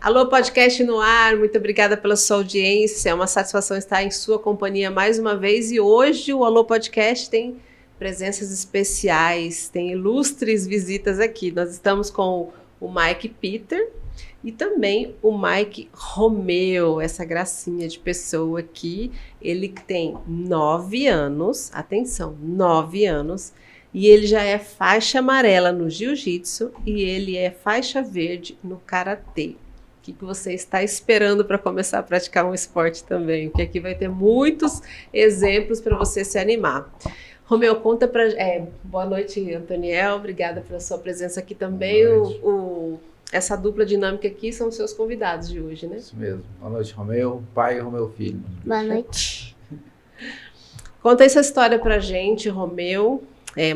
Alô, podcast no ar, muito obrigada pela sua audiência, é uma satisfação estar em sua companhia mais uma vez e hoje o Alô Podcast tem presenças especiais, tem ilustres visitas aqui. Nós estamos com o Mike Peter e também o Mike Romeu, essa gracinha de pessoa aqui. Ele tem 9 anos, atenção, 9 anos, e ele já é faixa amarela no jiu-jitsu e ele é faixa verde no karatê. O que você está esperando para começar a praticar um esporte também? Porque aqui vai ter muitos exemplos para você se animar. Romeu, conta para... boa noite, Antoniel. Obrigada pela sua presença aqui também. Essa dupla dinâmica aqui são os seus convidados de hoje, né? Isso mesmo. Boa noite, Romeu. Pai e Romeu Filho. Boa noite. Conta essa história pra gente, Romeu.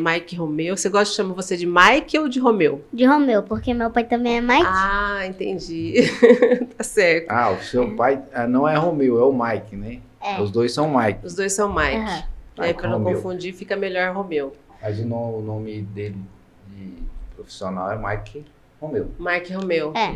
Mike Romeu. Você gosta de chamar você de Mike ou de Romeu? De Romeu, porque meu pai também é Mike. Ah, entendi. Tá certo. O seu pai não é Romeu, é o Mike, né? Os dois são Mike. Os dois são Mike. Uhum. Aí, para não confundir, fica melhor Romeu. Mas o nome dele de profissional é Mike Romeu. Mike Romeu. É.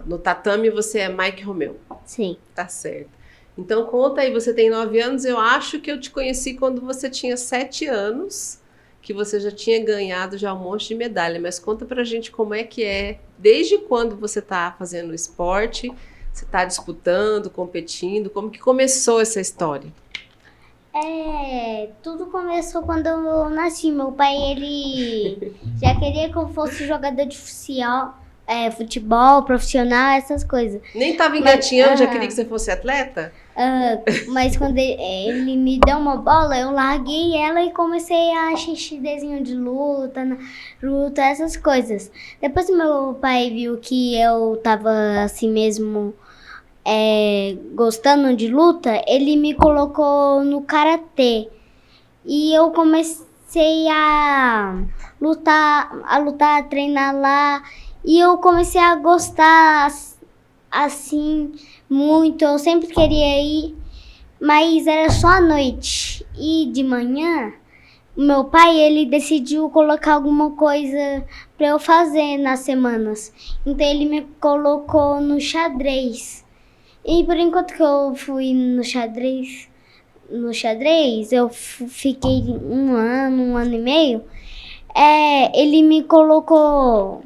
No tatame você é Mike Romeu. Sim. Tá certo. Então conta aí, você tem 9 anos, eu acho que eu te conheci quando você tinha 7 anos, que você já tinha ganhado já um monte de medalha, mas conta pra gente como é que é, desde quando você tá fazendo esporte, você tá disputando, competindo, como que começou essa história? Tudo começou quando eu nasci. Meu pai, ele já queria que eu fosse jogador de futebol, profissional, essas coisas. Nem tava engatinhando, já queria que você fosse atleta? Mas quando ele me deu uma bola, eu larguei ela e comecei a assistir desenho de luta, essas coisas. Depois meu pai viu que eu tava assim mesmo gostando de luta, ele me colocou no karatê. E eu comecei a lutar, a treinar lá. E eu comecei a gostar assim muito. Eu sempre queria ir, mas era só à noite. E de manhã, meu pai, ele decidiu colocar alguma coisa para eu fazer nas semanas. Então ele me colocou no xadrez. E por enquanto que eu fui no xadrez, eu fiquei 1 ano e meio. Ele me colocou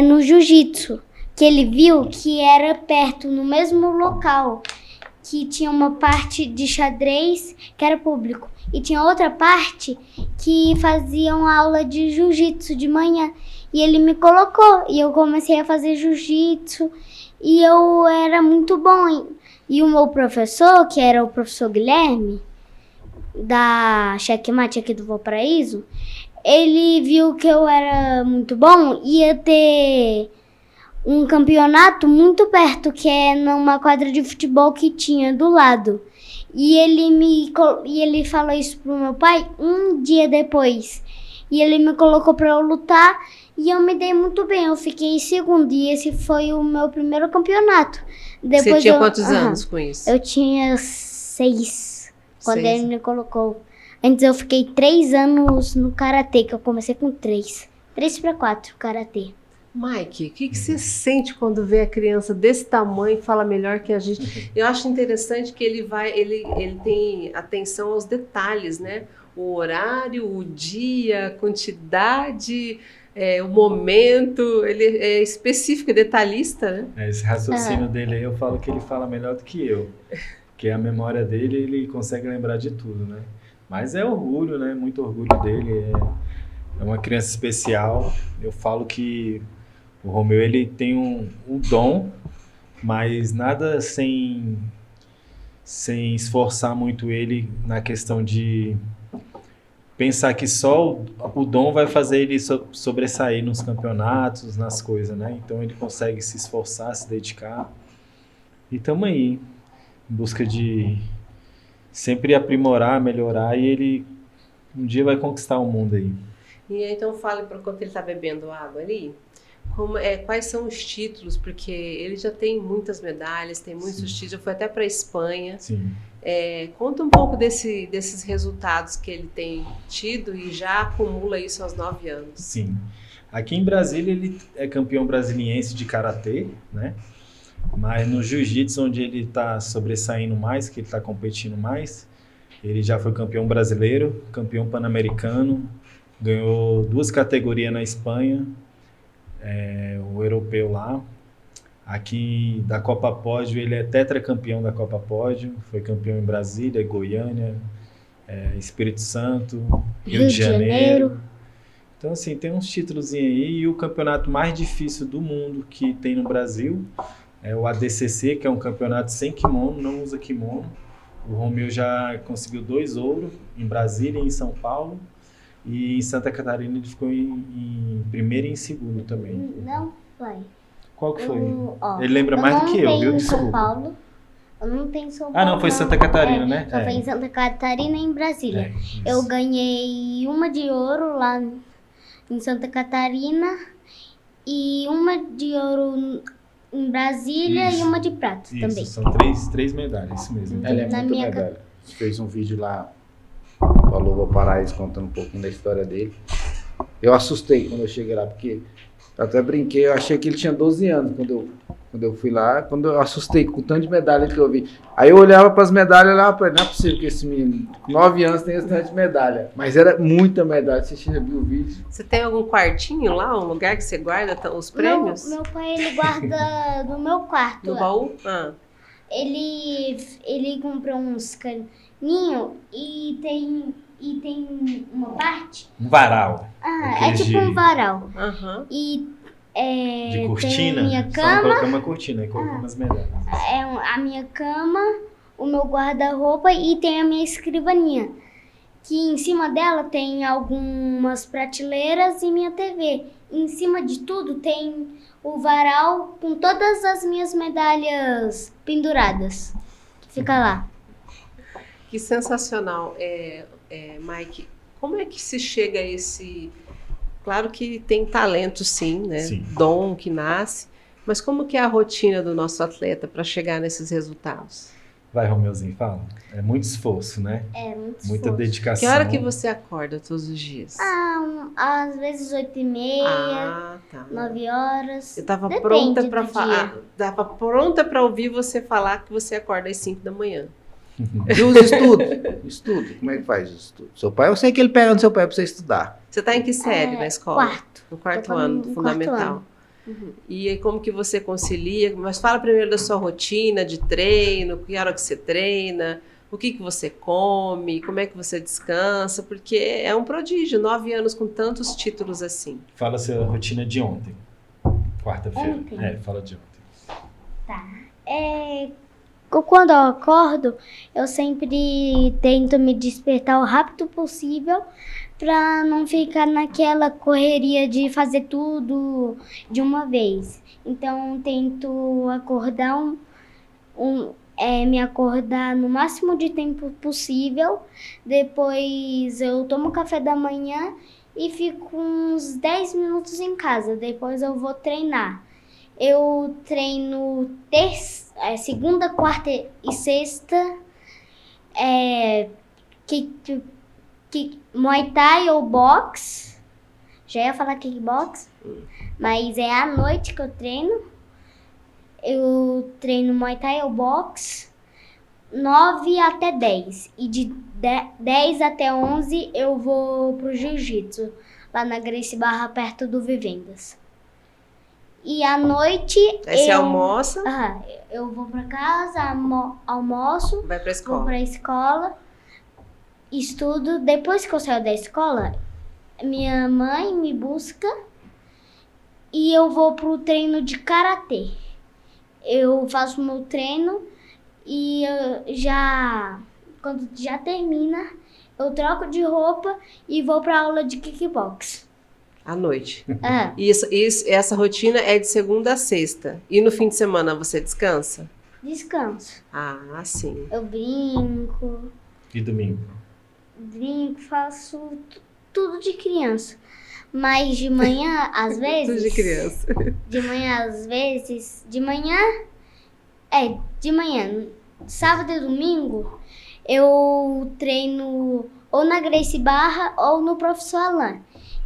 no jiu-jitsu, que ele viu que era perto, no mesmo local, que tinha uma parte de xadrez que era público e tinha outra parte que faziam aula de jiu-jitsu de manhã. E ele me colocou e eu comecei a fazer jiu-jitsu e eu era muito bom. E o meu professor, que era o professor Guilherme, da Checkmate aqui do Valparaíso, ele viu que eu era muito bom e ia ter um campeonato muito perto, que é numa quadra de futebol que tinha do lado. E ele falou isso pro meu pai um dia depois. E ele me colocou pra eu lutar e eu me dei muito bem. Eu fiquei em segundo e esse foi o meu primeiro campeonato. Depois você tinha quantos anos com isso? Eu tinha 6 quando ele me colocou. Antes eu fiquei 3 anos no karatê, que eu comecei com 3 para 4 karatê. Mike, o que você sente quando vê a criança desse tamanho e fala melhor que a gente? Eu acho interessante que ele tem atenção aos detalhes, né? O horário, o dia, a quantidade, o momento, ele é específico, detalhista, né? Esse raciocínio dele aí, eu falo que ele fala melhor do que eu. Porque a memória dele, ele consegue lembrar de tudo, né? Mas é orgulho, né? Muito orgulho dele. É uma criança especial. Eu falo que o Romeu, ele tem um dom, mas nada sem esforçar muito ele na questão de pensar que só o dom vai fazer ele sobressair nos campeonatos, nas coisas, né? Então ele consegue se esforçar, se dedicar. E estamos aí, em busca de sempre aprimorar, melhorar, e ele um dia vai conquistar o mundo aí. E então fale para enquanto ele está bebendo água ali, quais são os títulos, porque ele já tem muitas medalhas, tem muitos títulos, já foi até para a Espanha. Sim. Conta um pouco desses resultados que ele tem tido e já acumula isso aos 9 anos. Sim. Aqui em Brasília ele é campeão brasiliense de karatê, né? Mas no jiu-jitsu, onde ele está sobressaindo mais, que ele está competindo mais, ele já foi campeão brasileiro, campeão pan-americano, ganhou 2 categorias na Espanha, o europeu lá. Aqui da Copa Pódio, ele é tetracampeão da Copa Pódio, foi campeão em Brasília, Goiânia, Espírito Santo, Rio de Janeiro. Então, assim, tem uns títulos aí. E o campeonato mais difícil do mundo que tem no Brasil é o ADCC, que é um campeonato sem kimono, não usa kimono. O Romeu já conseguiu 2 ouros em Brasília e em São Paulo. E em Santa Catarina ele ficou em primeiro e em segundo também. Não foi. Qual que foi? Ele lembra mais do que eu, viu? Desculpa. São Paulo. Eu não tenho São Paulo. Ah, não, foi Santa Catarina, né? Só foi em Santa Catarina e em Brasília. Isso. Eu ganhei uma de ouro lá em Santa Catarina e uma de ouro em Brasília e uma de prata também. São três medalhas, isso mesmo. Ela é Na muito minha medalha. Você fez um vídeo lá, falou, vou parar eles contando um pouquinho da história dele. Eu assustei quando eu cheguei lá, porque eu até brinquei, eu achei que ele tinha 12 anos quando eu fui lá, quando eu assustei com o tanto de medalha que eu vi. Aí eu olhava para as medalhas lá, não é possível que esse menino, com 9 anos, tenha esse tanto de medalha. Mas era muita medalha, você já viu o vídeo? Você tem algum quartinho lá, um lugar que você guarda os prêmios? Meu pai, ele guarda no meu quarto. No baú? Ah. Ele comprou uns caninhos e tem uma parte. Um varal. É tipo um varal. Aham. E De cortina? tem a minha Só cama, colocamos uma cortina e colocamos as medalhas. a minha cama, o meu guarda-roupa e tem a minha escrivaninha. Que em cima dela tem algumas prateleiras e minha TV. Em cima de tudo tem o varal com todas as minhas medalhas penduradas. Fica lá. Que sensacional. Mike, como é que se chega a esse... Claro que tem talento, sim, né? Sim. Dom que nasce. Mas como que é a rotina do nosso atleta para chegar nesses resultados? Vai, Romeuzinho, fala. É muito esforço, né? É muito Muita esforço. dedicação. Que hora que você acorda todos os dias? Às vezes 8h30, Tá. 9 horas. Eu tava Depende pronta do para dia. falar. Tava pronta para ouvir você falar que você acorda às 5 da manhã. E os estudos? Estudo, como é que faz os estudos? Seu pai, eu sei que ele pega no seu pai para você estudar. Você tá em que série na escola? Quarto. No quarto Tô ano, no do quarto fundamental. ano. Uhum. E aí, como que você concilia? Mas fala primeiro da sua rotina de treino, que hora que você treina, o que você come, como é que você descansa, porque é um prodígio, 9 anos com tantos títulos assim. Fala a sua rotina de ontem. Quarta-feira. Ontem? Fala de ontem. Tá. Quando eu acordo, eu sempre tento me despertar o rápido possível para não ficar naquela correria de fazer tudo de uma vez. Então, tento acordar me acordar no máximo de tempo possível. Depois eu tomo café da manhã e fico uns 10 minutos em casa. Depois eu vou treinar. Eu treino segunda, quarta e sexta, Muay Thai ou boxe. Já ia falar kickbox, mas é à noite que eu treino. Eu treino Muay Thai ou boxe 9 até 10. E de 10 até 11 eu vou pro jiu-jitsu, lá na Gracie Barra, perto do Vivendas. E à noite Aí você almoça, eu vou pra casa, almoço, vai pra vou escola. pra escola, estudo. Depois que eu saio da escola, minha mãe me busca e eu vou pro treino de karatê. Eu faço meu treino e quando já termina, eu troco de roupa e vou pra aula de kickbox. À noite. Ah, Essa rotina é de segunda a sexta. E no fim de semana você descansa? descanso. Ah, sim. Eu brinco, E domingo? faço tudo de criança. Mas de manhã, às vezes... Tudo de criança. De manhã, às vezes... De manhã, sábado e domingo, eu treino ou na Gracie Barra ou no Professor Alain.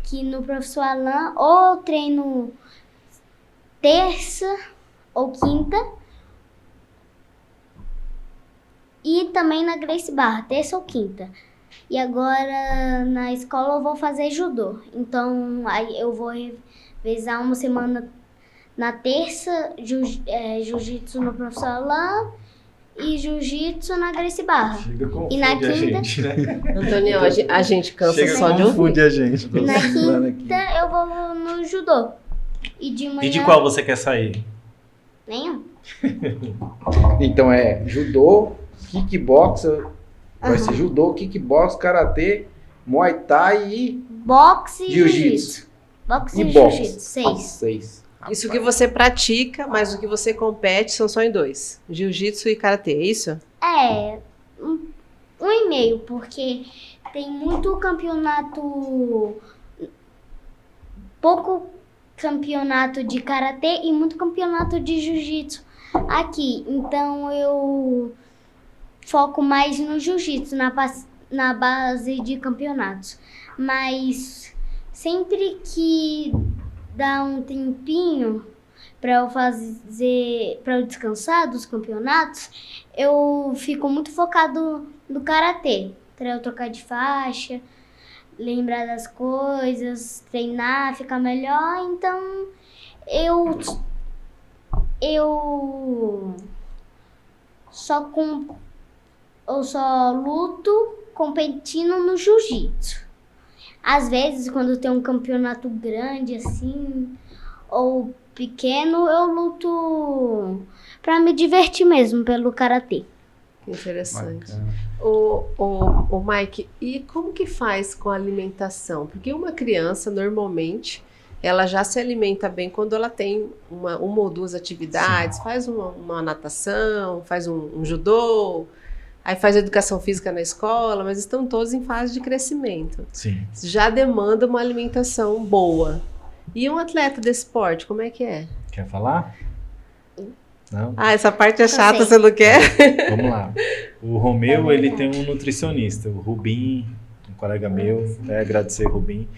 que no Professor Alain ou eu treino terça ou quinta e também na Gracie Barra, terça ou quinta. E agora na escola eu vou fazer judô. Então aí eu vou revezar uma semana na terça, jiu-jitsu no Professor Alain e jiu-jitsu na Gracie Barra. Chega, E na confunde a quinta- gente, né? Antônio, a gente cansa Chega, só de confunde ouvir. a gente. E na Lembrando aqui. quinta eu vou no judô. E de manhã... E de qual você quer sair? Nenhum. Então é judô, kickbox, vai ser judô, kickbox, karatê, muay thai e Boxe e jiu-jitsu. jiu-jitsu. Boxe E e boxe. jiu-jitsu. 6. 6. Isso que você pratica, mas o que você compete são só em 2. Jiu-jitsu e karatê, é isso? É, um e meio, porque tem muito campeonato, pouco campeonato de karatê e muito campeonato de jiu-jitsu aqui. Então eu foco mais no jiu-jitsu, na base de campeonatos. Mas sempre que dá um tempinho para eu descansar dos campeonatos, eu fico muito focado no karatê, para eu trocar de faixa, lembrar das coisas, treinar, ficar melhor. Então eu só luto competindo no jiu-jitsu. Às vezes, quando tem um campeonato grande assim, ou pequeno, eu luto pra me divertir mesmo pelo karatê. Que interessante. Bacana. O Mike, e como que faz com a alimentação? Porque uma criança, normalmente, ela já se alimenta bem quando ela tem uma ou duas atividades, faz uma natação, faz um judô, aí faz educação física na escola, mas estão todos em fase de crescimento. Sim. Já demanda uma alimentação boa. E um atleta desse esporte, como é que é? Quer falar? Não? Ah, essa parte é chata, sei. você não quer? Vamos lá. O Romeu, ele tem um nutricionista, o Rubim, um colega meu, até agradecer, Rubim.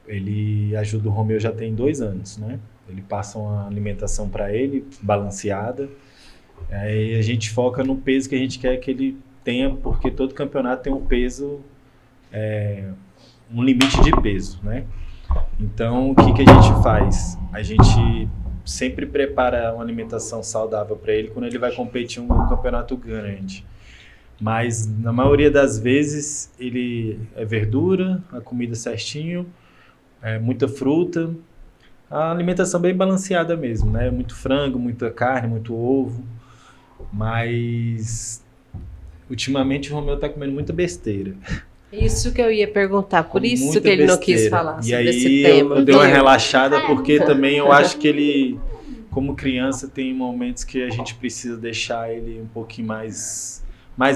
Ele ajuda o Romeu já tem 2 anos, né? Ele passa uma alimentação para ele, balanceada. Aí a gente foca no peso que a gente quer que ele tenha, porque todo campeonato tem um peso, um limite de peso, né? Então, o que a gente faz? A gente sempre prepara uma alimentação saudável para ele quando ele vai competir em um campeonato grande. Mas, na maioria das vezes, ele é verdura, a comida certinho, muita fruta, a alimentação bem balanceada mesmo, né? Muito frango, muita carne, muito ovo. Mas, ultimamente, o Romeu está comendo muita besteira. Isso que eu ia perguntar, por Come isso muita que ele não quis besteira. falar E sobre aí esse tema. eu dei uma Viu? relaxada porque também eu acho que ele, como criança, tem momentos que a gente precisa deixar ele um pouquinho mais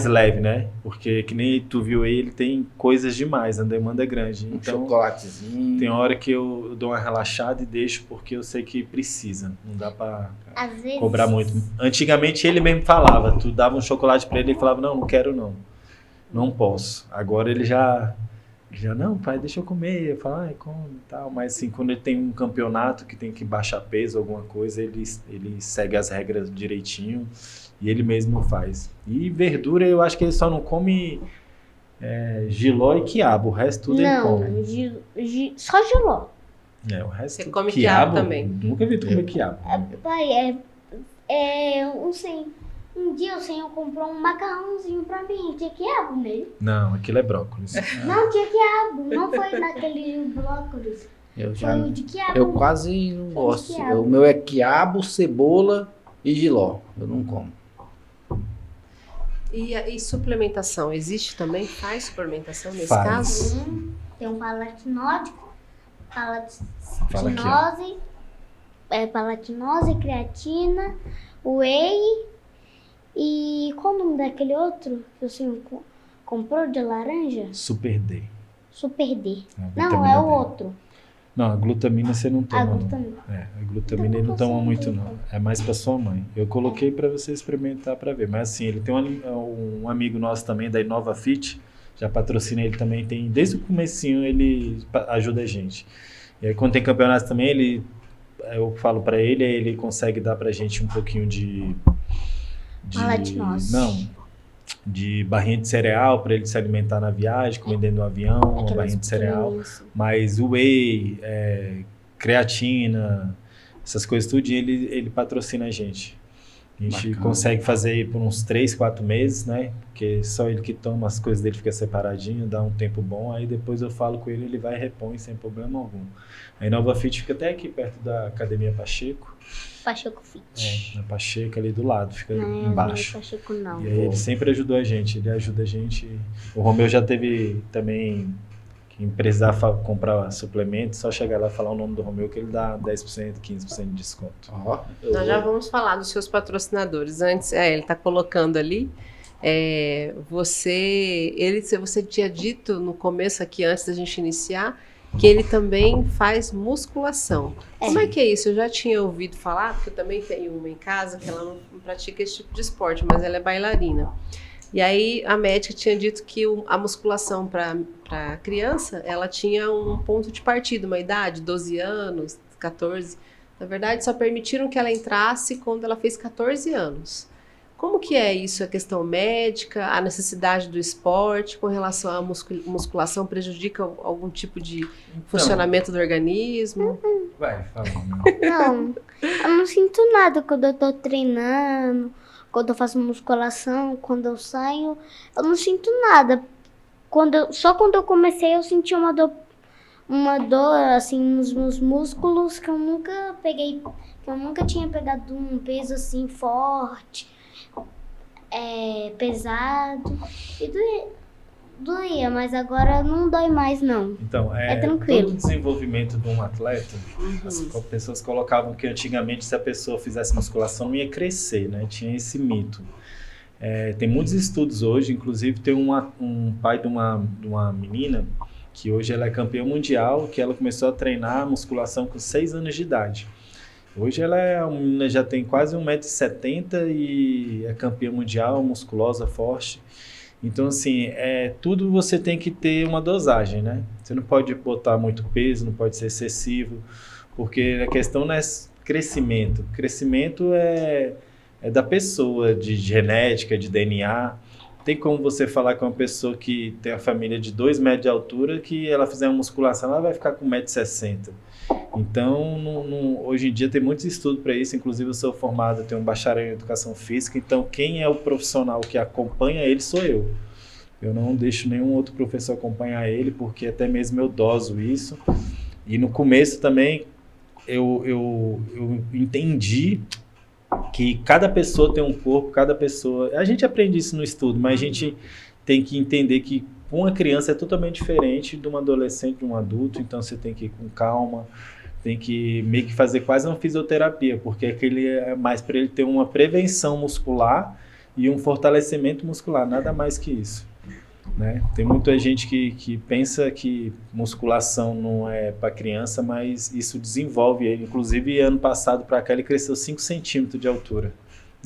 leve, né? Porque que nem tu viu aí, ele tem coisas demais, a demanda é grande. Um Então chocolatezinho. tem hora que eu dou uma relaxada e deixo porque eu sei que precisa. Não dá pra Às vezes... cobrar muito. Antigamente ele mesmo falava, tu dava um chocolate pra ele e falava, não quero não. Não posso. Agora ele já não, pai, deixa eu comer. Eu falo, come e tal. Mas assim, quando ele tem um campeonato que tem que baixar peso, alguma coisa, ele segue as regras direitinho e ele mesmo faz. E verdura, eu acho que ele só não come jiló e quiabo. O resto tudo ele come. Não, só jiló. O resto Você tudo. come quiabo também? Nunca vi tu comer quiabo. Pai, um dia o senhor comprou um macarrãozinho pra mim. Tinha quiabo nele. Não, aquilo é brócolis. Não tinha quiabo. Não foi daquele brócolis. Eu Foi o de quiabo. Eu quase não gosto. quiabo. O meu é quiabo, cebola e jiló. Eu não como. E suplementação, existe também? Faz suplementação nesse Faz. caso? Tem um palatinótico, Fala aqui, palatinose, creatina, whey e qual o nome daquele outro que o senhor comprou de laranja? Super D. Super D. A Não, vitamina é o D. outro. Não, a glutamina você não toma. A não. glutamina. A glutamina Então, ele não você toma não muito tem não. É mais pra sua mãe. Eu coloquei pra você experimentar pra ver. Mas assim, ele tem um amigo nosso também da Inova Fit, já patrocina ele também, desde o comecinho ele ajuda a gente. E aí quando tem campeonato também, eu falo para ele consegue dar pra gente um pouquinho de de barrinha de cereal para ele se alimentar na viagem, comendo no avião, uma barrinha de cereal, mas whey, creatina, essas coisas tudo, ele patrocina a gente. A gente Bacana. consegue fazer aí por uns 3, 4 meses, né? Porque só ele que toma, as coisas dele fica separadinho, dá um tempo bom, aí depois eu falo com ele vai e repõe sem problema algum. Aí Nova Fit fica até aqui perto da Academia Pacheco. Pacheco Fit. Na Pacheco ali do lado, fica Não, embaixo. não é Pacheco não. E aí ele sempre ajudou a gente, ele ajuda a gente. O Romeu já teve também, quem precisar comprar suplemento, só chegar lá e falar o nome do Romeu que ele dá 10%, 15% de desconto. Ó, Nós já vamos falar dos seus patrocinadores. Antes, ele está colocando ali. Você tinha dito no começo aqui, antes da gente iniciar, que ele também faz musculação. Como é que é isso? Eu já tinha ouvido falar, porque eu também tenho uma em casa que ela não pratica esse tipo de esporte, mas ela é bailarina. E aí a médica tinha dito que a musculação para criança, ela tinha um ponto de partida, uma idade, 12 anos, 14. Na verdade, só permitiram que ela entrasse quando ela fez 14 anos. Como que é isso, a questão médica, a necessidade do esporte com relação à musculação prejudica algum tipo de funcionamento do organismo? Vai, fala. Não, eu não sinto nada quando eu tô treinando, quando eu faço musculação, quando eu saio, eu não sinto nada. Só quando eu comecei eu senti uma dor assim nos meus músculos que eu nunca peguei, que eu nunca tinha pegado um peso assim forte. Pesado e doía, mas agora não dói mais não. Então, é tranquilo. Todo o desenvolvimento de um atleta, as pessoas colocavam que antigamente se a pessoa fizesse musculação não ia crescer, né? Tinha esse mito. Tem muitos estudos hoje, inclusive tem um pai de uma menina que hoje ela é campeã mundial, que ela começou a treinar musculação com 6 anos de idade. Hoje ela já tem quase 1,70 m e é campeã mundial, musculosa, forte. Então, assim, tudo você tem que ter uma dosagem, né? Você não pode botar muito peso, não pode ser excessivo, porque a questão não é crescimento. Crescimento é da pessoa, de genética, de DNA. Tem como você falar com uma pessoa que tem a família de 2 metros de altura, que ela fizer uma musculação, ela vai ficar com 1,60 m. Então, hoje em dia tem muitos estudos para isso, inclusive eu sou formado, tenho um bacharel em educação física, então quem é o profissional que acompanha ele sou eu. Eu não deixo nenhum outro professor acompanhar ele, porque até mesmo eu doso isso. E no começo também eu entendi que cada pessoa tem um corpo, cada pessoa... A gente aprende isso no estudo, mas a gente tem que entender que uma criança é totalmente diferente de um adolescente, de um adulto, então você tem que ir com calma, tem que meio que fazer quase uma fisioterapia, porque aquele é mais para ele ter uma prevenção muscular e um fortalecimento muscular, nada mais que isso, né? Tem muita gente que pensa que musculação não é para criança, mas isso desenvolve ele. Inclusive, ano passado para cá ele cresceu 5 centímetros de altura,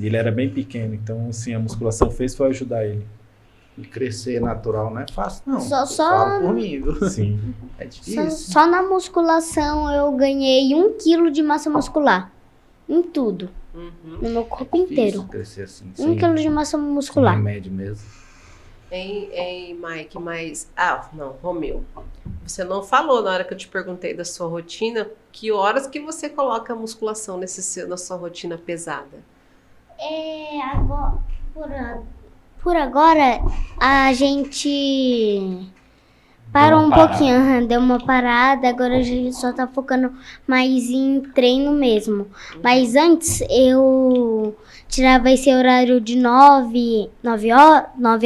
e ele era bem pequeno, então assim, a musculação foi ajudar ele. E crescer natural não é fácil, não. Só- Fala por mim, viu? Sim. É difícil. Só na musculação eu ganhei 1 quilo de massa muscular. Em tudo. No meu corpo inteiro. Difícil crescer assim, 1 quilo de massa muscular. remédio mesmo. Mike, mas... não, Romeu. Você não falou na hora que eu te perguntei da sua rotina, que horas que você coloca a musculação na sua rotina pesada? Por agora, a gente parou um pouquinho, deu uma parada, agora a gente só tá focando mais em treino mesmo. Mas antes eu tirava esse horário de 9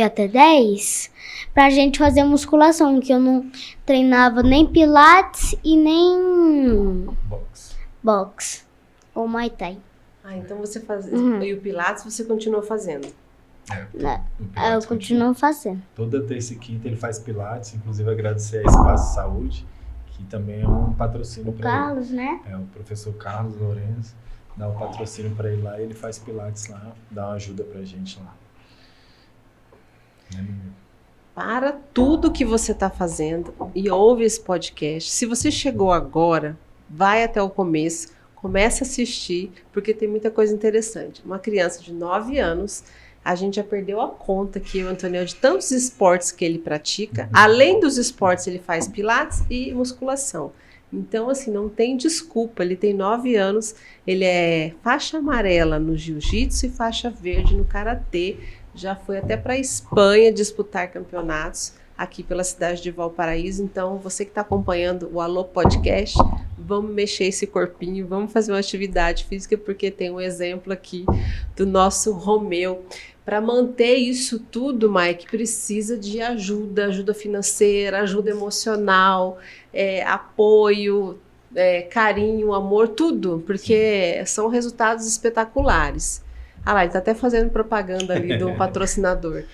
até 10 pra gente fazer musculação, que eu não treinava nem pilates e nem boxe ou muay thai. Então você faz... E o Pilates você continua fazendo? Eu continuo fazendo. Toda terça e quinta ele faz pilates, inclusive agradecer a Espaço Saúde, que também é um patrocínio para ele. Carlos, né? O professor Carlos Lourenço dá um patrocínio para ele lá, e ele faz pilates lá, dá uma ajuda pra gente lá. para tudo que você está fazendo e ouve esse podcast. Se você chegou agora, vai até o começo, comece a assistir, porque tem muita coisa interessante. Uma criança de 9 anos, a gente já perdeu a conta aqui, o Antônio, de tantos esportes que ele pratica. Além dos esportes, ele faz pilates e musculação. Então, assim, não tem desculpa. Ele tem 9 anos, ele é faixa amarela no jiu-jitsu e faixa verde no karatê. Já foi até para a Espanha disputar campeonatos aqui pela cidade de Valparaíso. Então, você que está acompanhando o Alô Podcast, vamos mexer esse corpinho, vamos fazer uma atividade física, porque tem um exemplo aqui do nosso Romeu. Para manter isso tudo, Mike, precisa de ajuda financeira, ajuda emocional, apoio, carinho, amor, tudo, porque são resultados espetaculares. Ah lá, ele está até fazendo propaganda ali de um patrocinador.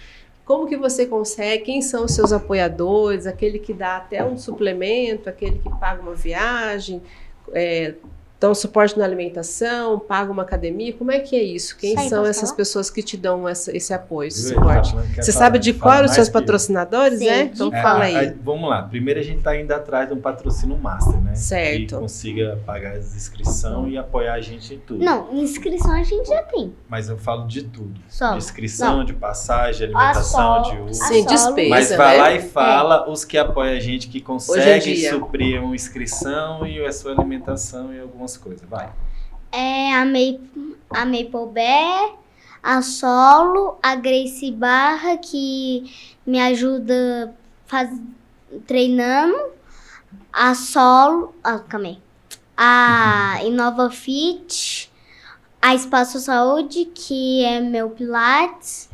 Como que você consegue? Quem são os seus apoiadores? Aquele que dá até um suplemento, aquele que paga uma viagem, dá um suporte na alimentação, paga uma academia? Como é que é isso? Quem são essas pessoas que te dão esse apoio, esse suporte? Você sabe de qual os seus patrocinadores, né? Então fala aí. Vamos lá. Primeiro a gente está indo atrás de um patrocínio master, né? Certo. Que consiga pagar as inscrições e apoiar a gente em tudo. Não, inscrição a gente já tem. Mas eu falo de tudo. Só. De inscrição, de passagem, alimentação, de uso. Sem despesa, Mas vai né? lá e fala os que apoiam a gente, que conseguem suprir uma inscrição e a sua alimentação e algumas coisas. Vai. A Maple Bear, a Solo, a Grace Barra, que me ajuda treinando, a Solo, calma aí, a Inova Fit, a Espaço Saúde, que é meu Pilates,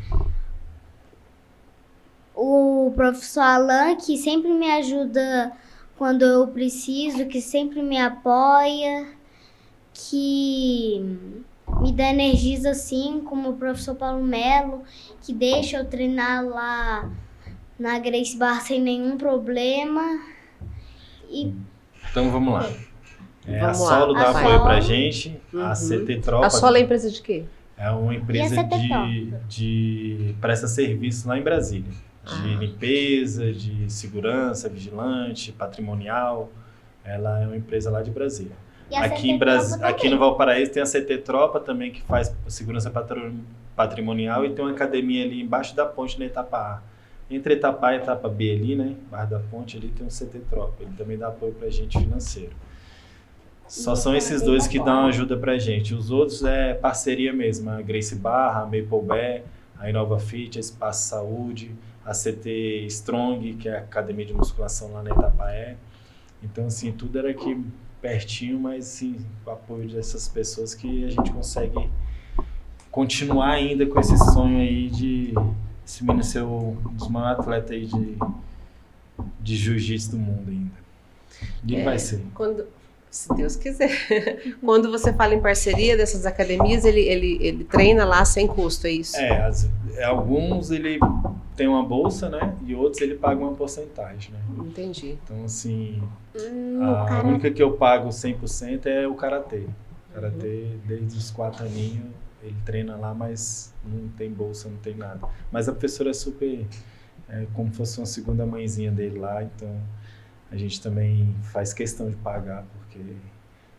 o professor Alan, que sempre me ajuda quando eu preciso, que sempre me apoia, que me dá energias assim, como o professor Paulo Melo, que deixa eu treinar lá na Grace Bar sem nenhum problema. Então vamos lá. A Solo dá apoio pra gente, a CT Tropa. A Solo é empresa de quê? É uma empresa de presta serviço lá em Brasília. De limpeza, de segurança, vigilante, patrimonial. Ela é uma empresa lá de Brasília. Aqui no Valparaíso tem a CT Tropa também, que faz segurança patrimonial, e tem uma academia ali embaixo da ponte na etapa A. Entre etapa A e etapa B ali, né? Embaixo da ponte ali tem um CT Tropa. Ele também dá apoio pra gente financeiro. Só são esses dois que dão ajuda pra gente. Os outros é parceria mesmo. A Grace Barra, a Maple Bear, a Inova Fit, a Espaço Saúde, a CT Strong, que é a academia de musculação lá na etapa E. Então, assim, tudo era aqui pertinho, mas sim, com o apoio dessas pessoas que a gente consegue continuar ainda com esse sonho aí de esse menino ser um dos maiores atletas aí de jiu-jitsu do mundo ainda. E vai ser. Se Deus quiser. Quando você fala em parceria dessas academias, ele treina lá sem custo, é isso? Alguns ele tem uma bolsa, né? E outros ele paga uma porcentagem, né? Entendi. Então, assim, a única que eu pago 100% é o karatê. O karatê, desde os 4 aninhos, ele treina lá, mas não tem bolsa, não tem nada. Mas a professora é super, como se fosse uma segunda mãezinha dele lá, então a gente também faz questão de pagar, porque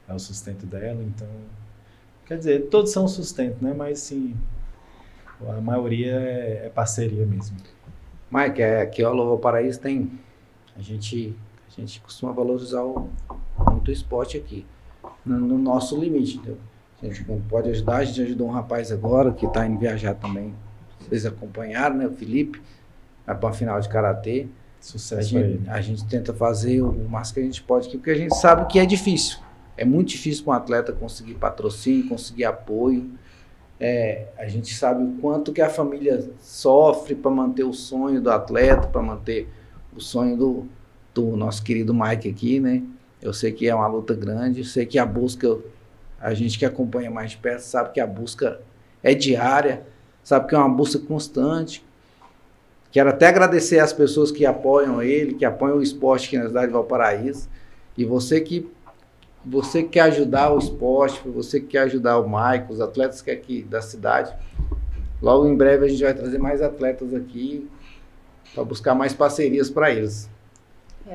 é o sustento dela, então... Quer dizer, todos são sustento, né? Mas, sim, a maioria é parceria mesmo. Mike, aqui o Alô Valparaíso tem... A gente costuma valorizar muito o esporte aqui, no nosso limite, entendeu? A gente pode ajudar, a gente ajudou um rapaz agora que está indo viajar também. Vocês acompanharam, né? O Felipe, vai para a final de karatê. Sucesso a gente tenta fazer o máximo que a gente pode aqui, porque a gente sabe que é difícil. É muito difícil para um atleta conseguir patrocínio, conseguir apoio. A gente sabe o quanto que a família sofre para manter o sonho do atleta, para manter o sonho do nosso querido Mike aqui, né? Eu sei que é uma luta grande, eu sei que a busca, a gente que acompanha mais de perto sabe que a busca é diária, sabe que é uma busca constante. Quero até agradecer às pessoas que apoiam ele, que apoiam o esporte aqui na cidade de Valparaíso. E você que quer ajudar o esporte, você que quer ajudar o Mike, os atletas que é aqui da cidade. Logo em breve a gente vai trazer mais atletas aqui buscar mais parcerias para eles.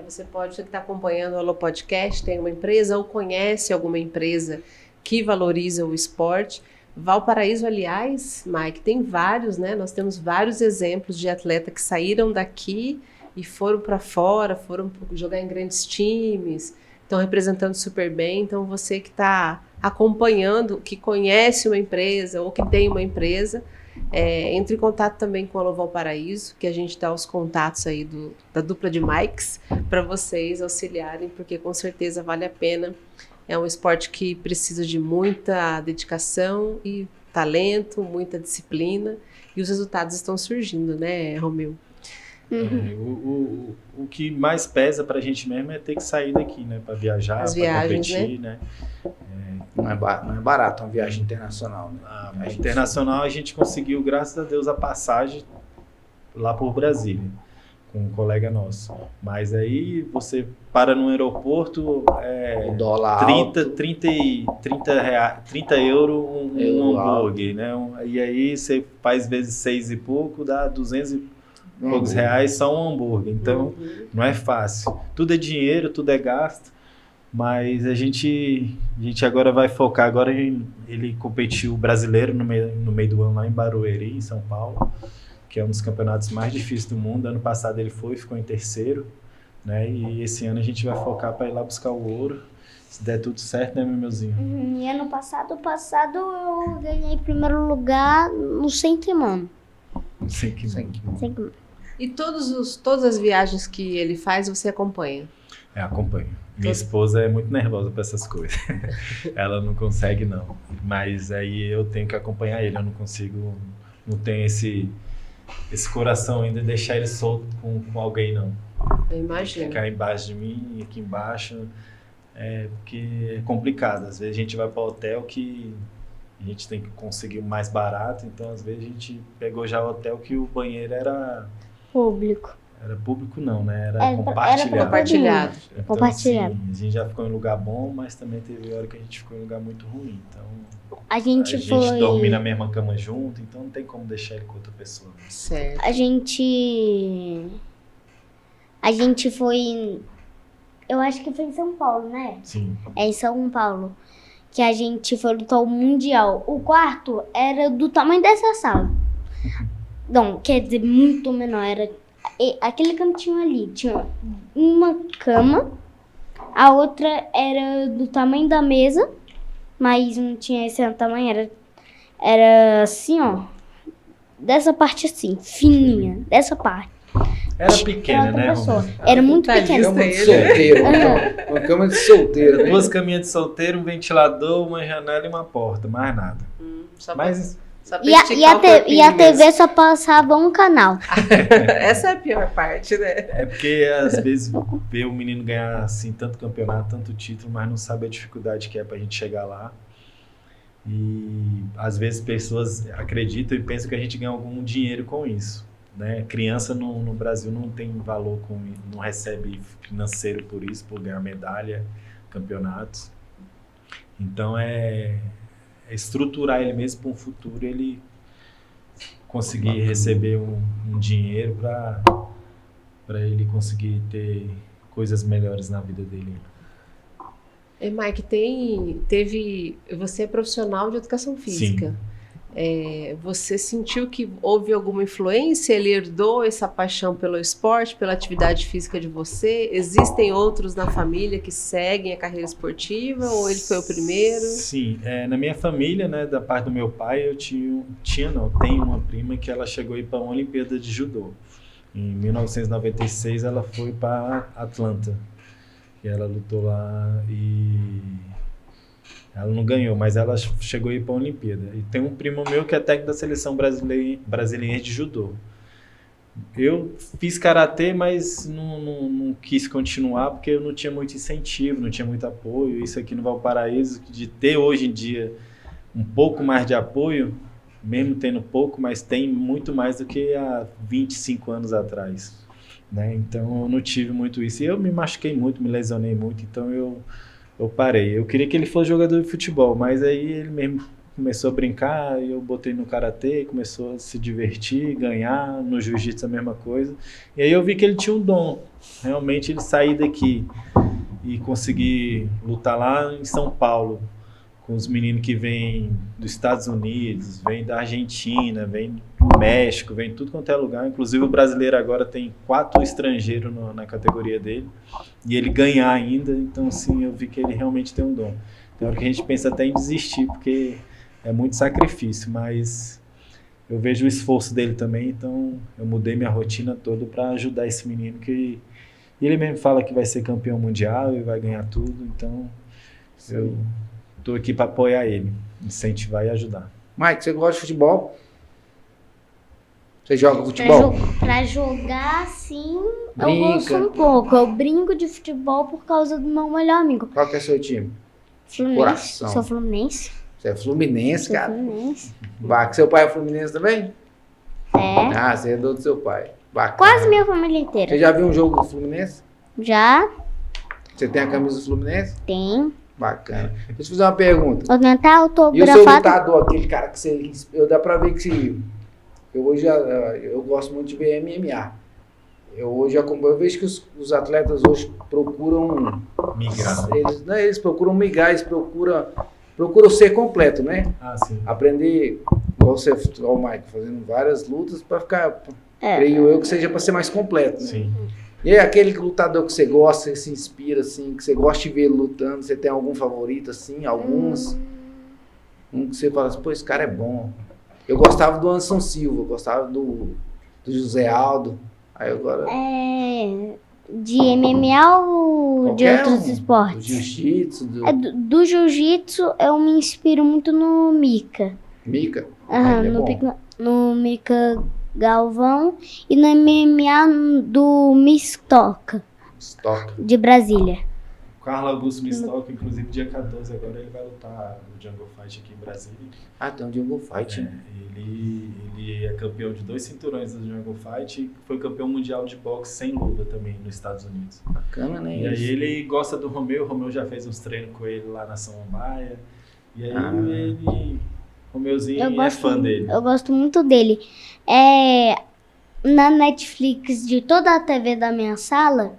Você pode, você que está acompanhando o Alô Podcast, tem uma empresa ou conhece alguma empresa que valoriza o esporte. Valparaíso, aliás, Mike, tem vários, né? Nós temos vários exemplos de atleta que saíram daqui e foram para fora, foram jogar em grandes times, estão representando super bem. Então, você que está acompanhando, que conhece uma empresa ou que tem uma empresa, entre em contato também com a Alô Valparaíso, que a gente dá os contatos aí da dupla de Mikes para vocês auxiliarem, porque com certeza vale a pena. É um esporte que precisa de muita dedicação e talento, muita disciplina, e os resultados estão surgindo, né, Romeu? O que mais pesa pra gente mesmo é ter que sair daqui, né, para viajar, para competir, né? Não é barato uma viagem internacional, né? A internacional a gente conseguiu, graças a Deus, a passagem lá por Brasília, com um colega nosso. Mas aí você para no aeroporto, o dólar 30 euros um hambúrguer, né? E aí você faz vezes 6 e pouco, dá 200 e poucos reais só um hambúrguer. Então, não é fácil. Tudo é dinheiro, tudo é gasto. Mas a gente agora vai focar. Agora ele competiu brasileiro no meio do ano lá em Barueri, em São Paulo, que é um dos campeonatos mais difíceis do mundo. Ano passado ele ficou em terceiro, né? E esse ano a gente vai focar para ir lá buscar o ouro. Se der tudo certo, né, meu meuzinho? E ano passado eu ganhei primeiro lugar no 100 km. Não sei que. 100 km. E todas as viagens que ele faz, você acompanha? Acompanho. Minha esposa é muito nervosa para essas coisas. Ela não consegue, não. Mas aí eu tenho que acompanhar ele. Eu não consigo, não tenho esse coração ainda de deixar ele solto com alguém, não. Eu imagino. Ficar embaixo de mim, aqui embaixo, porque é complicado. Às vezes a gente vai para o hotel que a gente tem que conseguir o mais barato. Então, às vezes a gente pegou já o hotel que o banheiro era... Público. Era público não, né? Era compartilhado. Era compartilhado. Então, Compartilhado. assim, a gente já ficou em lugar bom, mas também teve hora que a gente ficou em lugar muito ruim. Então, A gente dorme na mesma cama junto, então não tem como deixar ele com outra pessoa. Né? Certo. A gente foi... Eu acho que foi em São Paulo, né? Sim. É em São Paulo. Que a gente foi lutar o Mundial. O quarto era do tamanho dessa sala. Não, quer dizer, muito menor. Era aquele cantinho ali. Tinha uma cama. A outra era do tamanho da mesa. Mas não tinha esse tamanho. Era assim, ó. Dessa parte assim, fininha. Dessa parte. Era pequena, né, pessoa. Romeu? Era muito Tá pequena. Cama de solteiro. Uma cama de solteiro, né? 2 caminhas de solteiro, um ventilador, uma janela e uma porta, mais nada. Só Mas pra E a esticar o corpinho e a mesmo. TV só passava um canal. Essa é a pior parte, né? é porque às vezes vê o menino ganhar assim tanto campeonato, tanto título, mas não sabe a dificuldade que é pra gente chegar lá. E às vezes pessoas acreditam e pensam que a gente ganha algum dinheiro com isso. Né? Criança no Brasil não tem valor, não recebe financeiro por isso, por ganhar medalha, campeonatos. Então é estruturar ele mesmo para um futuro, ele conseguir receber um dinheiro para ele conseguir ter coisas melhores na vida dele. Mike, você é profissional de educação física. Sim. Você sentiu que houve alguma influência? Ele herdou essa paixão pelo esporte, pela atividade física de você? Existem outros na família que seguem a carreira esportiva ou ele foi o primeiro? Sim, na minha família, né, da parte do meu pai, eu tenho uma prima que ela chegou a ir para uma Olimpíada de Judô. Em 1996 ela foi para Atlanta, e ela lutou lá e ela não ganhou, mas ela chegou a ir para a Olimpíada. E tem um primo meu que é técnico da seleção brasileira de judô. Eu fiz karatê, mas não quis continuar porque eu não tinha muito incentivo, não tinha muito apoio. Isso aqui no Valparaíso, de ter hoje em dia um pouco mais de apoio, mesmo tendo pouco, mas tem muito mais do que há 25 anos atrás. Né? Então eu não tive muito isso. E eu me machuquei muito, me lesionei muito, então eu parei. Eu queria que ele fosse jogador de futebol, mas aí ele mesmo começou a brincar, e eu botei no karatê, começou a se divertir, ganhar, no jiu-jitsu a mesma coisa. E aí eu vi que ele tinha um dom, realmente ele sair daqui e conseguir lutar lá em São Paulo, com os meninos que vêm dos Estados Unidos, vêm da Argentina, vêm do México, vêm tudo quanto é lugar. Inclusive o brasileiro agora tem 4 estrangeiros na categoria dele, e ele ganhar ainda, então assim, eu vi que ele realmente tem um dom. Tem hora que a gente pensa até em desistir, porque é muito sacrifício, mas eu vejo o esforço dele também, então eu mudei minha rotina toda para ajudar esse menino, que ele mesmo fala que vai ser campeão mundial e vai ganhar tudo, então eu tô aqui para apoiar ele, incentivar e ajudar. Mike, você gosta de futebol? Você joga futebol? Pra jogar, sim, Brinca. eu gosto um pouco. Eu brinco de futebol por causa do meu melhor amigo. Qual que é seu time? Fluminense. Coração. Sou Fluminense. Você é Fluminense, Sou cara? Fluminense. Bacana. Seu pai é Fluminense também? É. Ah, você é do seu pai. Bacana. Quase minha família Você inteira. já viu um jogo do Fluminense? Já Você tem a camisa do Fluminense? tem. Bacana. Deixa eu te fazer uma pergunta. Vou tentar E o seu autografado. lutador, aquele cara que você... Dá pra ver que se... Eu gosto muito de ver MMA. Eu vejo que os atletas hoje procuram... Migrar. Eles procuram migrar, eles procuram ser completo, né? Ah, sim. Aprender, igual você, igual o Mike, fazendo várias lutas para ficar, creio eu, que seja para ser mais completo, né? Sim. E aí, aquele lutador que você gosta, que se inspira, assim, que você gosta de ver ele lutando, você tem algum favorito, assim, alguns? Um que você fala assim, pô, esse cara é bom. Eu gostava do Anderson Silva, eu gostava do José Aldo, aí agora... De MMA ou de qualquer outros do esportes? jiu-jitsu, do Do jiu-jitsu, eu me inspiro muito no Mika. Mika. Aham, Ele é no, bom. no Mika Galvão e no MMA do Mistoca, Estoca. de Brasília. O Carlos Augusto Mistoca, inclusive dia 14 agora, ele vai lutar no Jungle Fight aqui em Brasília. Ah, tem um Jungle Fight, né? Ele é campeão de 2 cinturões do Jungle Fight e foi campeão mundial de boxe sem luva também nos Estados Unidos. Bacana, né? E aí ele gosta do Romeu, o Romeu já fez uns treinos com ele lá na Samambaia. E aí Romeuzinho é fã dele. Eu gosto muito dele. Na Netflix de toda a TV da minha sala,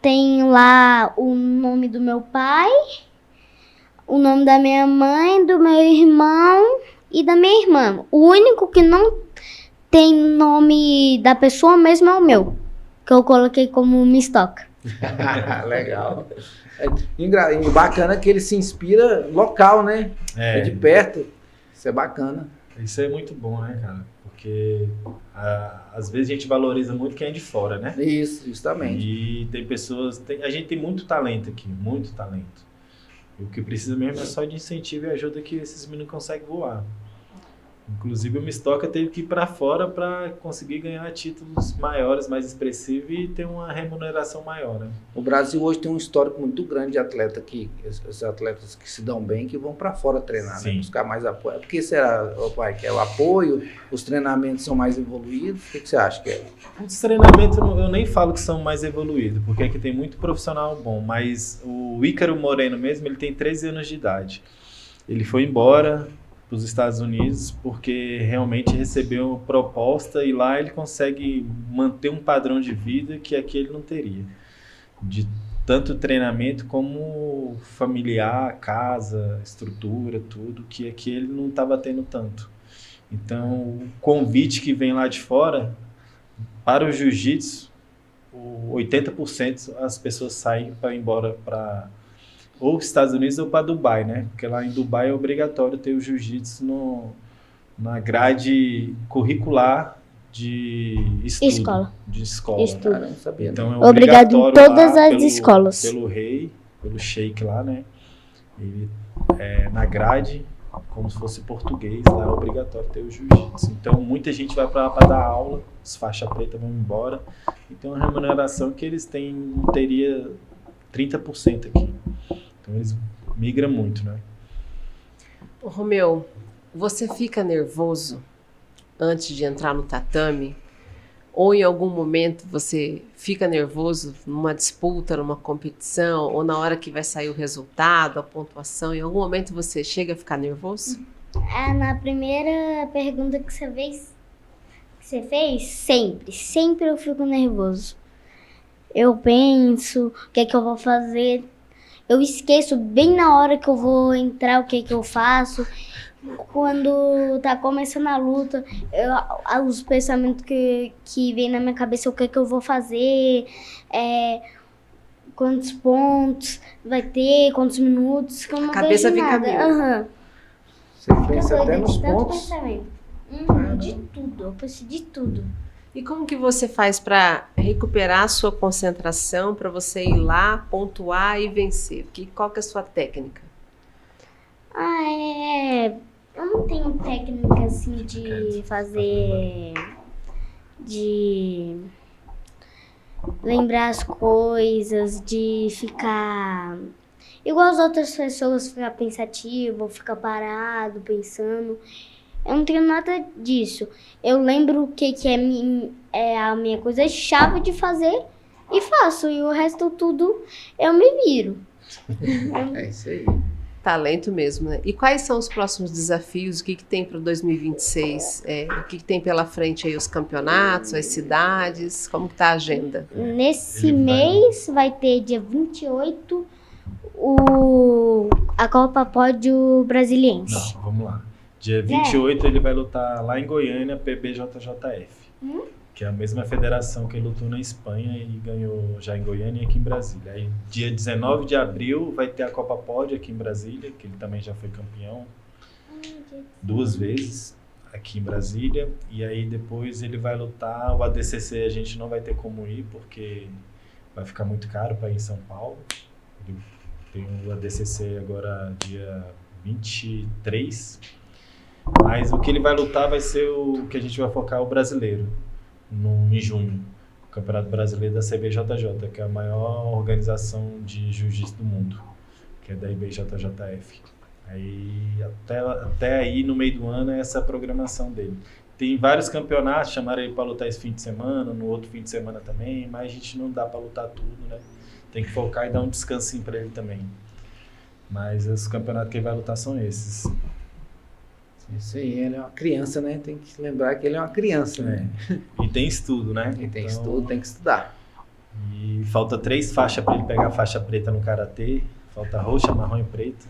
tem lá o nome do meu pai, o nome da minha mãe, do meu irmão e da minha irmã. O único que não tem nome da pessoa mesmo é o meu, que eu coloquei como Mistoca. Legal. E bacana que ele se inspira local, né? É de perto. Isso é bacana. Isso é muito bom, né, cara? Porque às vezes a gente valoriza muito quem é de fora, né? Isso, justamente. E tem pessoas... a gente tem muito talento aqui, muito talento. E o que precisa mesmo é só de incentivo e ajuda que esses meninos conseguem voar. Inclusive o Mistoca teve que ir para fora para conseguir ganhar títulos maiores, mais expressivos e ter uma remuneração maior, né? O Brasil hoje tem um histórico muito grande de atleta aqui, esses atletas que se dão bem, que vão para fora treinar, né? Buscar mais apoio. Por que será, pai, que é o apoio, os treinamentos são mais evoluídos? O que você acha que é? Os treinamentos eu nem falo que são mais evoluídos, porque aqui tem muito profissional bom, mas o Ícaro Moreno mesmo, ele tem 13 anos de idade. Ele foi embora para os Estados Unidos porque realmente recebeu proposta e lá ele consegue manter um padrão de vida que aqui ele não teria. De tanto treinamento como familiar, casa, estrutura, tudo, que aqui ele não estava tendo tanto. Então, o convite que vem lá de fora, para o jiu-jitsu, 80% as pessoas saem para ir embora para ou Estados Unidos ou para Dubai, né? Porque lá em Dubai é obrigatório ter o jiu-jitsu na grade curricular de estudo. De escola. Estudo. Cara, não sabia. Então é Obrigado em obrigatório todas lá as escolas. pelo rei, pelo sheik lá, né? Ele na grade, como se fosse português, lá é obrigatório ter o jiu-jitsu. Então muita gente vai para lá para dar aula, os faixa preta vão embora. Então a remuneração que eles têm não teria 30% aqui. Então eles migram muito, né? Ô, Romeu, você fica nervoso antes de entrar no tatame? Ou em algum momento você fica nervoso numa disputa, numa competição, ou na hora que vai sair o resultado, a pontuação, em algum momento você chega a ficar nervoso? Na primeira pergunta que você fez, sempre eu fico nervoso. Eu penso o que é que eu vou fazer. Eu esqueço bem na hora que eu vou entrar o que é que eu faço. Quando tá começando a luta, os pensamentos que vem na minha cabeça, o que é que eu vou fazer, quantos pontos vai ter, quantos minutos, que eu não A cabeça vejo fica nada. mil. Aham. Você Eu pensa tô até de nos tanto pontos. pensamento. De tudo, eu penso de tudo. E como que você faz para recuperar a sua concentração, para você ir lá, pontuar e vencer? Qual que é a sua técnica? Eu não tenho técnica assim de fazer. De lembrar as coisas, de ficar. Igual as outras pessoas, ficar pensativo, ficar parado, pensando. Eu não tenho nada disso. Eu lembro o que é a minha coisa chave de fazer e faço. E o resto tudo eu me viro. É isso aí. Talento mesmo, né? E quais são os próximos desafios? O que tem para 2026? O que tem pela frente aí? Os campeonatos, as cidades? Como que tá a agenda? Nesse Ele vai- mês vai ter dia 28 a Copa Pódio Brasiliense. Não, vamos lá. Dia 28 ele vai lutar lá em Goiânia, PBJJF. Que é a mesma federação que ele lutou na Espanha e ganhou já em Goiânia e aqui em Brasília. Aí dia 19 de abril vai ter a Copa Pódio aqui em Brasília, que ele também já foi campeão 2 vezes aqui em Brasília. E aí depois ele vai lutar o ADCC, a gente não vai ter como ir, porque vai ficar muito caro para ir em São Paulo. Ele tem o ADCC agora dia 23. Mas o que ele vai lutar vai ser o que a gente vai focar o brasileiro, em junho. O Campeonato Brasileiro da CBJJ, que é a maior organização de jiu-jitsu do mundo, que é da IBJJF. Aí, até aí, no meio do ano, é essa a programação dele. Tem vários campeonatos, chamaram ele para lutar esse fim de semana, no outro fim de semana também, mas a gente não dá para lutar tudo, né? Tem que focar e dar um descansinho para ele também. Mas os campeonatos que ele vai lutar são esses. Isso aí, ele é uma criança, né? Tem que lembrar que ele é uma criança, né? E tem estudo, né? E tem Então, estudo, tem que estudar. E falta 3 faixas para ele pegar a faixa preta no karatê. Falta roxa, marrom e preto.